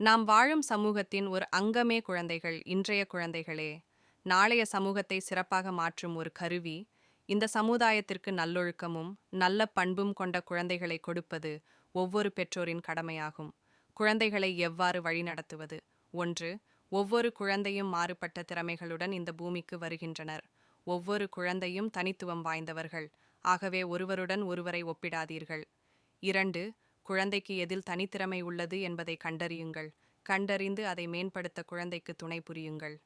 நாம் வாழும் சமூகத்தின் ஒரு அங்கமே குழந்தைகள். இன்றைய குழந்தைகளே நாளைய சமூகத்தை சிறப்பாக மாற்றும் ஒரு கருவி. இந்த சமுதாயத்திற்கு நல்லொழுக்கமும் நல்ல பண்பும் கொண்ட குழந்தைகளை கொடுப்பது ஒவ்வொரு பெற்றோரின் கடமையாகும். குழந்தைகளை எவ்வாறு வழிநடத்துவது? 1. ஒவ்வொரு குழந்தையும் மாறுபட்ட திறமைகளுடன் இந்த பூமிக்கு வருகின்றனர். ஒவ்வொரு குழந்தையும் தனித்துவம் வாய்ந்தவர்கள். ஆகவே ஒருவருடன் ஒருவரை ஒப்பிடாதீர்கள். 2. குழந்தைக்கு எதில் தனித்திறமை உள்ளது என்பதை கண்டறியுங்கள். கண்டறிந்து அதை மேம்படுத்த குழந்தைக்கு துணை புரியுங்கள்.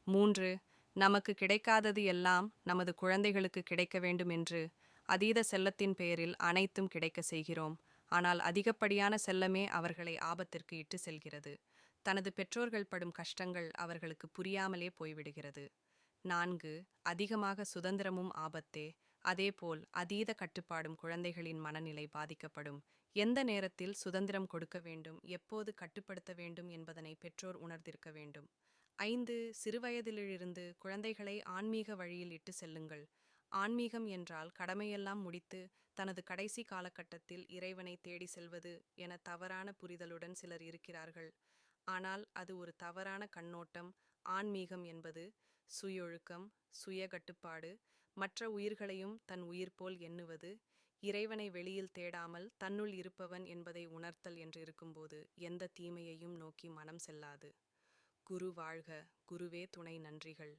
3. நமக்கு கிடைக்காதது எல்லாம் நமது குழந்தைகளுக்கு கிடைக்க வேண்டும் என்று அதீத செல்லத்தின் பெயரில் அனைத்தும் கிடைக்க செய்கிறோம். ஆனால் அதிகப்படியான செல்லமே அவர்களை ஆபத்திற்கு இட்டு செல்கிறது. தனது பெற்றோர்கள் படும் கஷ்டங்கள் அவர்களுக்கு புரியாமலே போய்விடுகிறது. 4. அதிகமாக சுதந்திரமும் ஆபத்தே. அதேபோல் அதீத கட்டுப்பாடும் குழந்தைகளின் மனநிலை பாதிக்கப்படும். எந்த நேரத்தில் சுதந்திரம் கொடுக்க வேண்டும், எப்போது கட்டுப்படுத்த வேண்டும் என்பதனை பெற்றோர் உணர்ந்திருக்க வேண்டும். 5. சிறுவயதிலிருந்து குழந்தைகளை ஆன்மீக வழியில் இட்டு செல்லுங்கள். ஆன்மீகம் என்றால் கடமையெல்லாம் முடித்து தனது கடைசி காலகட்டத்தில் இறைவனை தேடி செல்வது என தவறான புரிதலுடன் சிலர் இருக்கிறார்கள். ஆனால் அது ஒரு தவறான கண்ணோட்டம். ஆன்மீகம் என்பது சுயொழுக்கம், சுய கட்டுப்பாடு, மற்ற உயிர்களையும் தன் உயிர் போல் எண்ணுவது, இறைவனை வெளியில் தேடாமல் தன்னுள் இருப்பவன் என்பதை உணர்த்தல் என்று இருக்கும்போது எந்த தீமையையும் நோக்கி மனம் செல்லாது. குரு வாழ்க. குருவே துணை. நன்றிகள்.